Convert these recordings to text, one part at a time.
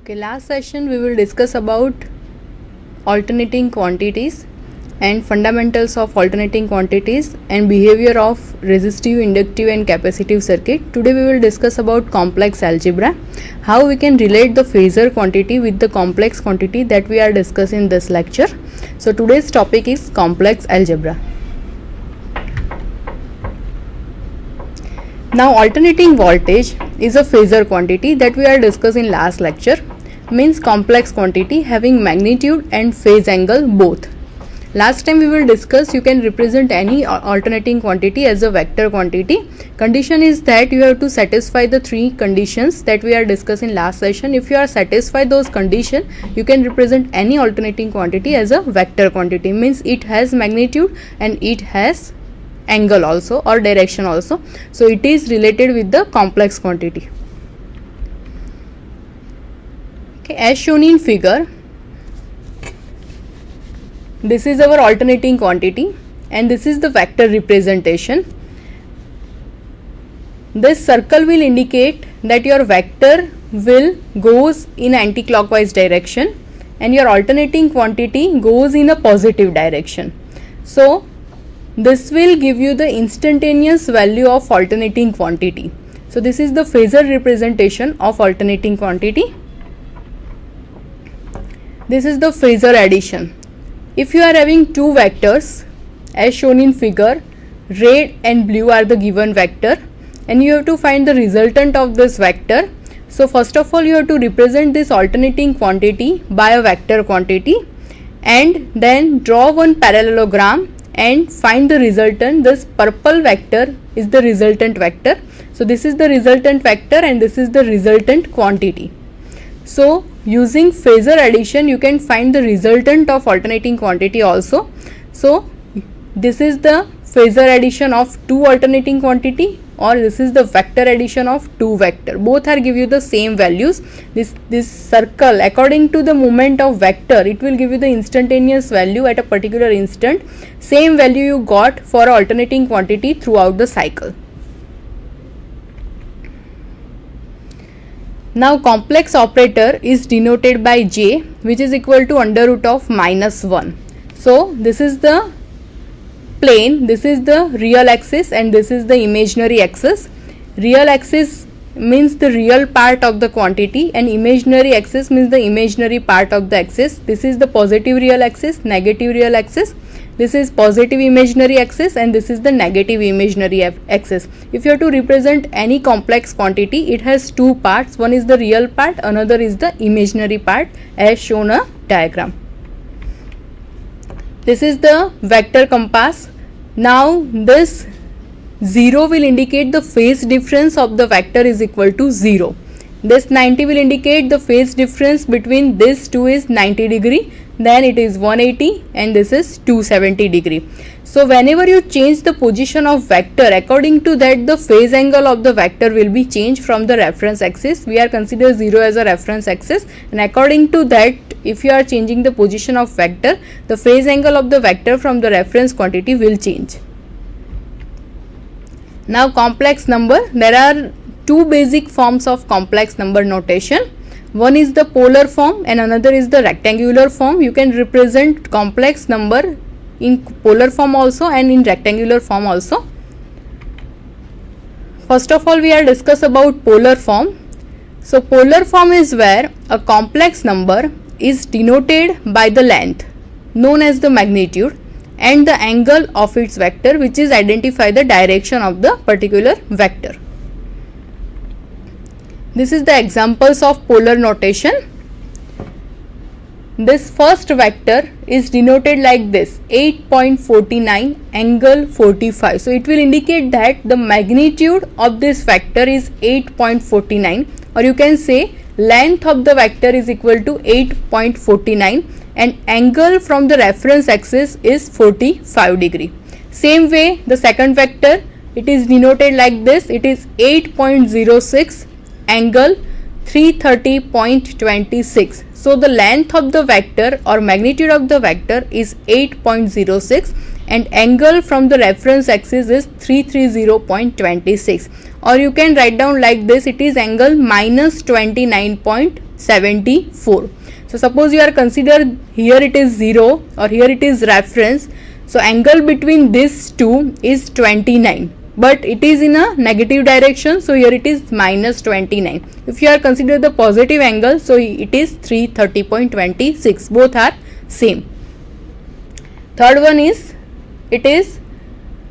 Okay, last session we will discuss about alternating quantities and fundamentals of alternating quantities and behavior of resistive, inductive and capacitive circuit. Today we will discuss about complex algebra, how we can relate the phasor quantity with the complex quantity that we are discussing in this lecture. So today's topic is complex algebra. Now alternating voltage is a phasor quantity that we are discussing last lecture, means complex quantity having magnitude and phase angle both. Last time we will discuss you can represent any alternating quantity as a vector quantity. Condition is that you have to satisfy the three conditions that we are discussing last session. If you are satisfied those conditions, you can represent any alternating quantity as a vector quantity, means it has magnitude and it has angle also or direction also, so it is related with the complex quantity. Okay, as shown in figure, this is our alternating quantity and this is the vector representation. This circle will indicate that your vector will goes in anti-clockwise direction and your alternating quantity goes in a positive direction. So this will give you the instantaneous value of alternating quantity. So this is the phasor representation of alternating quantity. This is the phasor addition. If you are having two vectors as shown in figure, red and blue are the given vector and you have to find the resultant of this vector. So first of all you have to represent this alternating quantity by a vector quantity and then draw one parallelogram and find the resultant. This purple vector is the resultant vector. So this is the resultant vector and this is the resultant quantity. So using phasor addition you can find the resultant of alternating quantity also. So this is the phasor addition of two alternating quantity, or this is the vector addition of two vector. Both are give you the same values. This circle, according to the moment of vector, it will give you the instantaneous value at a particular instant. Same value you got for alternating quantity throughout the cycle. Now complex operator is denoted by J, which is equal to under root of -1. So this is the plane, this is the real axis and this is the imaginary axis. Real axis means the real part of the quantity and imaginary axis means the imaginary part of the axis. This is the positive real axis, negative real axis. This is positive imaginary axis and this is the negative imaginary axis. If you have to represent any complex quantity, it has two parts. One is the real part, another is the imaginary part as shown a diagram. This is the vector compass. Now this 0 will indicate the phase difference of the vector is equal to 0. This 90 will indicate the phase difference between this two is 90 degree, then it is 180 and this is 270 degree. So whenever you change the position of vector, according to that the phase angle of the vector will be changed from the reference axis. We are consider 0 as a reference axis and according to that if you are changing the position of vector, the phase angle of the vector from the reference quantity will change. Now complex number, there are two basic forms of complex number notation. One is the polar form and another is the rectangular form. You can represent complex number in polar form also and in rectangular form also. First of all we are discuss about polar form. So polar form is where a complex number is denoted by the length known as the magnitude and the angle of its vector, which is identify the direction of the particular vector. This is the examples of polar notation. This first vector is denoted like this, 8.49 angle 45. So it will indicate that the magnitude of this vector is 8.49, or you can say length of the vector is equal to 8.49 and angle from the reference axis is 45 degree. Same way the second vector, it is denoted like this, it is 8.06 angle 330.26. So the length of the vector or magnitude of the vector is 8.06 and angle from the reference axis is 330.26, or you can write down like this, it is angle minus 29.3 74. So suppose you are consider here it is 0 or here it is reference. So angle between these two is 29, but it is in a negative direction, so here it is minus 29. If you are consider the positive angle, so it is 330.26. both are same. Third one is, it is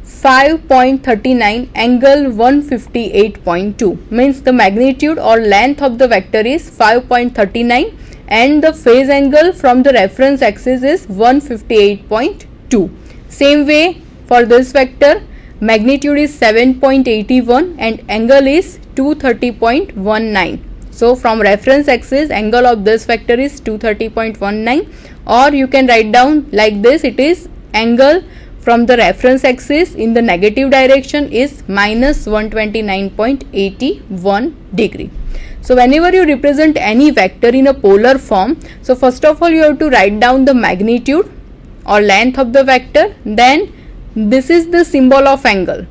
5.39 angle 158.2, means the magnitude or length of the vector is 5.39 and the phase angle from the reference axis is 158.2. Same way for this vector, magnitude is 7.81 and angle is 230.19. So from reference axis, angle of this vector is 230.19, or you can write down like this, it is angle from the reference axis in the negative direction is minus 129.81 degree. So whenever you represent any vector in a polar form, so first of all you have to write down the magnitude or length of the vector, then this is the symbol of angle,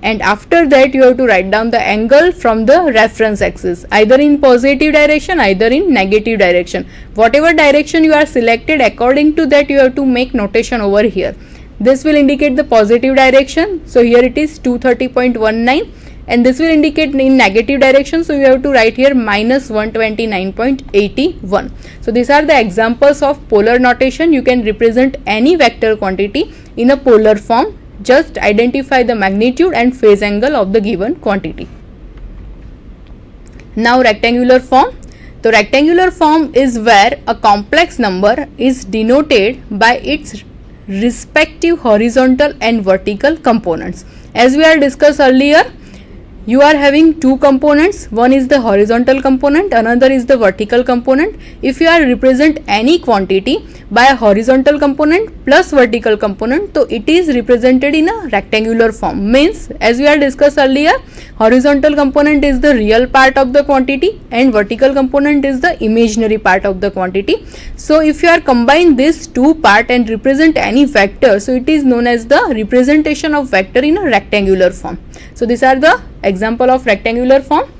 and after that you have to write down the angle from the reference axis, either in positive direction, either in negative direction. Whatever direction you are selected, according to that you have to make notation over here. This will indicate the positive direction, so here it is 230.19, and this will indicate in negative direction, so you have to write here minus 129.81. So these are the examples of polar notation. You can represent any vector quantity in a polar form. Just identify the magnitude and phase angle of the given quantity. Now rectangular form. The rectangular form is where a complex number is denoted by its respective horizontal and vertical components. As we have discussed earlier, you are having two components, one is the horizontal component, another is the vertical component. If you are represent any quantity by a horizontal component plus vertical component, so it is represented in a rectangular form. Means, as we have discussed earlier, horizontal component is the real part of the quantity and vertical component is the imaginary part of the quantity. So if you are combine these two part and represent any vector, so it is known as the representation of vector in a rectangular form. So these are the example of rectangular form.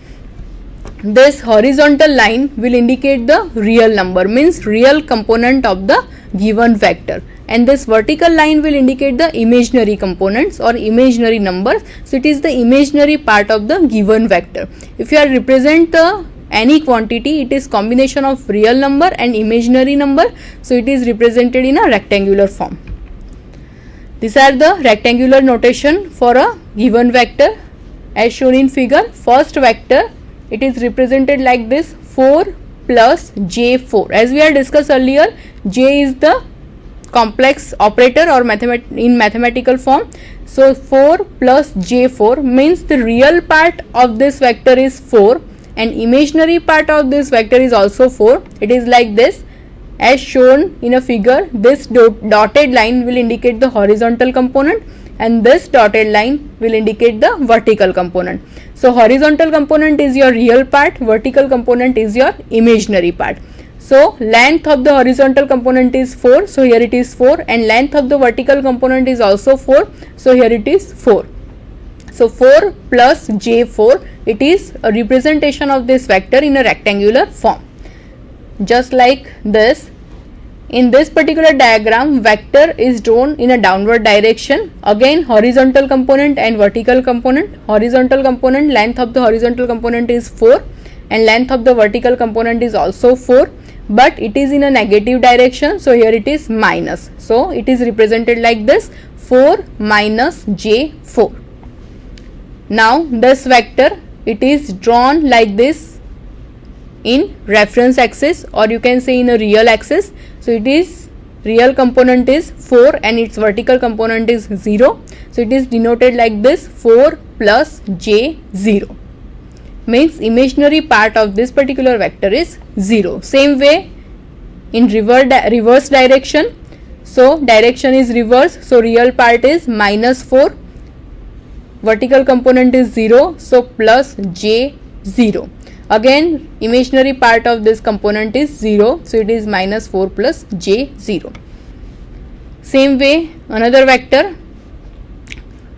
This horizontal line will indicate the real number, means real component of the given vector, and this vertical line will indicate the imaginary components or imaginary numbers. So it is the imaginary part of the given vector. If you are represent any quantity, it is combination of real number and imaginary number, so it is represented in a rectangular form. These are the rectangular notation for a given vector as shown in figure. First vector, it is represented like this, 4 plus j4. As we had discussed earlier, j is the complex operator or in mathematical form. So 4 plus j4 means the real part of this vector is 4 and imaginary part of this vector is also 4. It is like this. As shown in a figure, this dotted line will indicate the horizontal component and this dotted line will indicate the vertical component. So horizontal component is your real part, vertical component is your imaginary part. So length of the horizontal component is 4, so here it is 4, and length of the vertical component is also 4, so here it is 4. So 4 plus j4, it is a representation of this vector in a rectangular form. Just like this, in this particular diagram, vector is drawn in a downward direction. Again, horizontal component and vertical component. Horizontal component, length of the horizontal component is 4 and length of the vertical component is also 4, but it is in a negative direction, so here it is minus. So it is represented like this, 4 minus j4. Now this vector, it is drawn like this in reference axis, or you can say in a real axis. So it is real component is 4 and its vertical component is 0. So it is denoted like this, 4 plus j0, means imaginary part of this particular vector is 0. Same way in reverse direction. So direction is reverse, so real part is minus 4, vertical component is 0, so plus j0. Again, imaginary part of this component is 0, so it is minus 4 plus j0. Same way, another vector,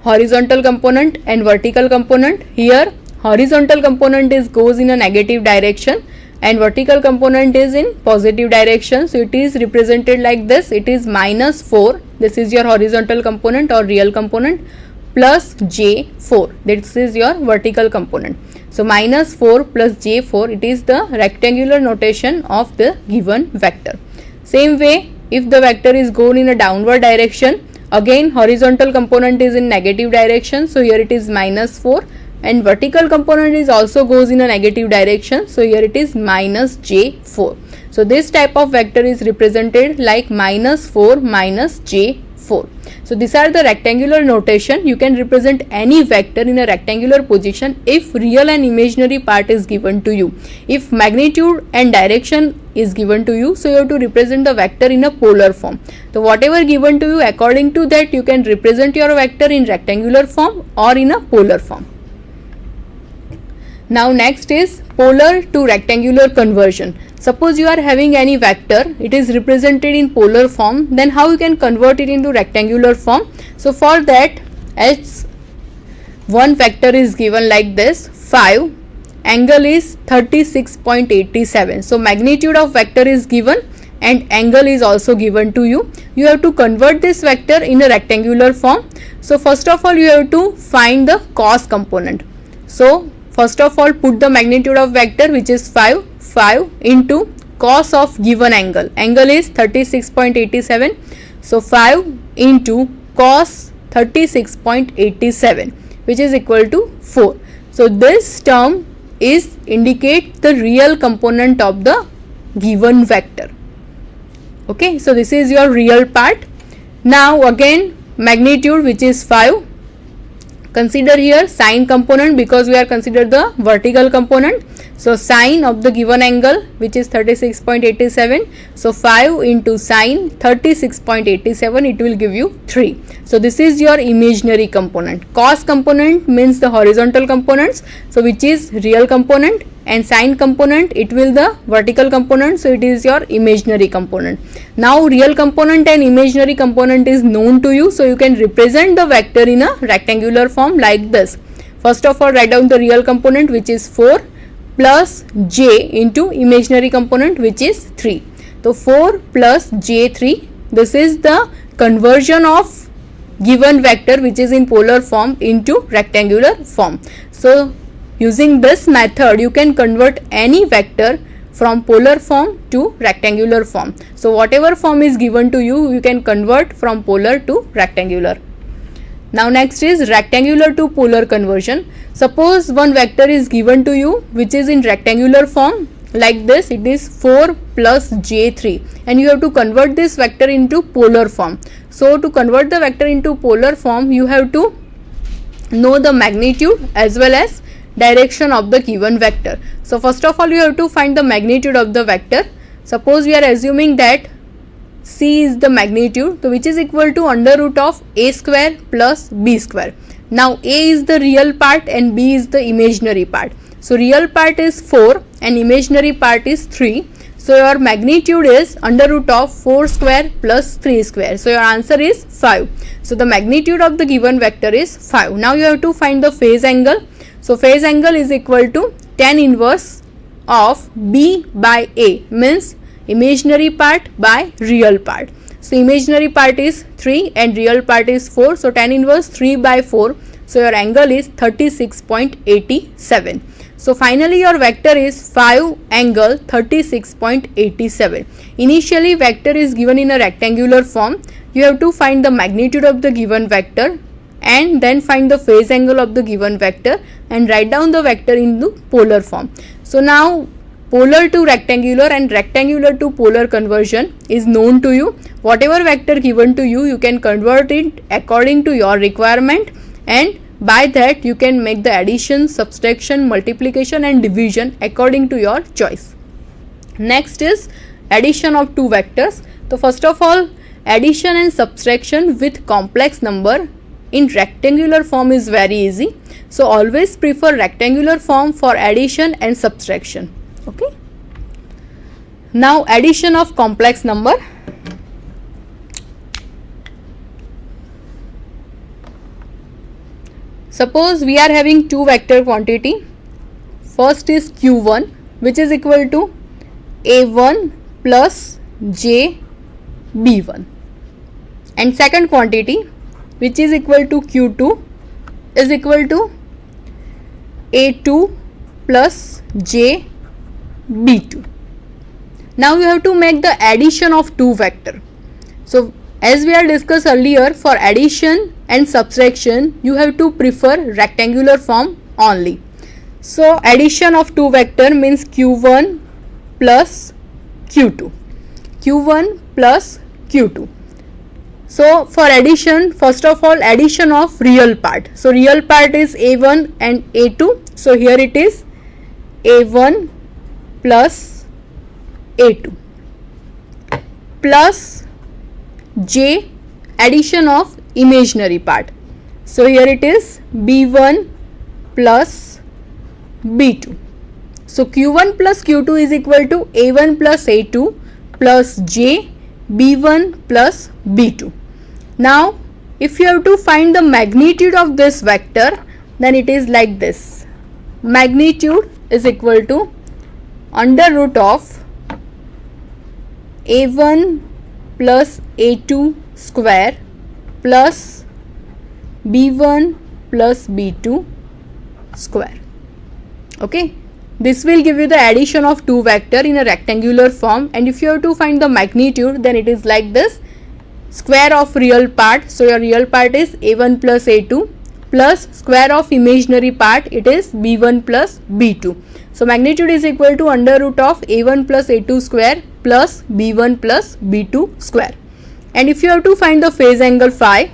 horizontal component and vertical component. Here, horizontal component goes in a negative direction, and vertical component is in positive direction, so it is represented like this. It is -4, this is your horizontal component or real component, plus j4, this is your vertical component. So -4 plus j4, it is the rectangular notation of the given vector. Same way, if the vector is going in a downward direction, again horizontal component is in negative direction, so here it is -4, and vertical component is also goes in a negative direction, so here it is -j4. So this type of vector is represented like -4 minus j4. So these are the rectangular notation. You can represent any vector in a rectangular position if real and imaginary part is given to you. If magnitude and direction is given to you, so you have to represent the vector in a polar form. So whatever given to you, according to that you can represent your vector in rectangular form or in a polar form. Now next is polar to rectangular conversion. Suppose you are having any vector, it is represented in polar form, then how you can convert it into rectangular form? So for that, as one vector is given like this, 5, angle is 36.87. So magnitude of vector is given and angle is also given to you. You have to convert this vector in a rectangular form. So first of all, you have to find the cos component. So first of all, put the magnitude of vector, which is 5 into cos of given angle. Angle is 36.87. So 5 into cos 36.87, which is equal to 4. So this term is indicate the real component of the given vector. Okay, so this is your real part. Now again, magnitude, which is 5. Consider here sine component, because we are consider the vertical component. So sine of the given angle, which is 36.87. So 5 into sine 36.87, it will give you 3. So this is your imaginary component. Cos component means the horizontal components, so which is real component, and sine component, it will the vertical component, so it is your imaginary component. Now real component and imaginary component is known to you, so you can represent the vector in a rectangular form like this. First of all, write down the real component, which is 4, plus j into imaginary component, which is 3. So 4 plus j3, this is the conversion of given vector which is in polar form into rectangular form. So using this method, you can convert any vector from polar form to rectangular form. So whatever form is given to you, you can convert from polar to rectangular. Now next is rectangular to polar conversion. Suppose one vector is given to you which is in rectangular form like this. It is 4 plus j3, and you have to convert this vector into polar form. So to convert the vector into polar form, you have to know the magnitude as well as direction of the given vector. So first of all, you have to find the magnitude of the vector. Suppose we are assuming that c is the magnitude, so which is equal to under root of a square plus b square. Now a is the real part and b is the imaginary part. So real part is 4 and imaginary part is 3. So your magnitude is under root of 4 square plus 3 square. So your answer is 5. So the magnitude of the given vector is 5. Now you have to find the phase angle. So phase angle is equal to tan inverse of b by a, means imaginary part by real part. So imaginary part is 3 and real part is 4. So tan inverse 3 by 4. So your angle is 36.87. So finally your vector is 5 angle 36.87. Initially vector is given in a rectangular form. You have to find the magnitude of the given vector and then find the phase angle of the given vector and write down the vector into polar form. So now polar to rectangular and rectangular to polar conversion is known to you. Whatever vector given to you, you can convert it according to your requirement, and by that you can make the addition, subtraction, multiplication and division according to your choice. Next is addition of two vectors. So first of all, addition and subtraction with complex number in rectangular form is very easy. So always prefer rectangular form for addition and subtraction. Okay. Now addition of complex number. Suppose we are having two vector quantity. First is q1 which is equal to A1 plus J B1, and second quantity which is equal to Q2 is equal to A2 plus J B2. Now you have to make the addition of two vector. So as we had discussed earlier, for addition and subtraction you have to prefer rectangular form only. So addition of two vector means Q1 plus Q2, Q1 plus Q2. So for addition, first of all, addition of real part. So real part is A1 and A2. So here it is A1 plus A2 plus J, addition of imaginary part. So here it is B1 plus B2. So Q1 plus Q2 is equal to A1 plus A2 plus J B1 plus B2. Now if you have to find the magnitude of this vector, then it is like this. Magnitude is equal to under root of A1 plus A2 square plus B1 plus B2 square. Okay, this will give you the addition of two vector in a rectangular form, and if you have to find the magnitude, then it is like this. Square of real part, so your real part is A1 plus A2 plus square of imaginary part, it is B1 plus B2. So magnitude is equal to under root of A1 plus A2 square plus B1 plus B2 square. And if you have to find the phase angle phi,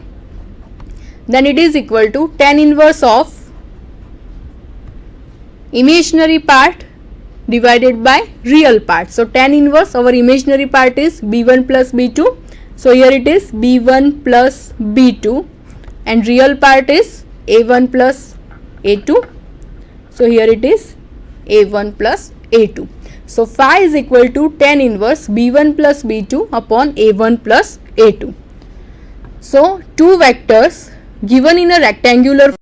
then it is equal to tan inverse of imaginary part divided by real part. So tan inverse, our imaginary part is B1 plus B2. So here it is B1 plus B2, and real part is A1 plus A2. So here it is A1 plus A2. So phi is equal to tan inverse B1 plus B2 upon A1 plus A2. So two vectors given in a rectangular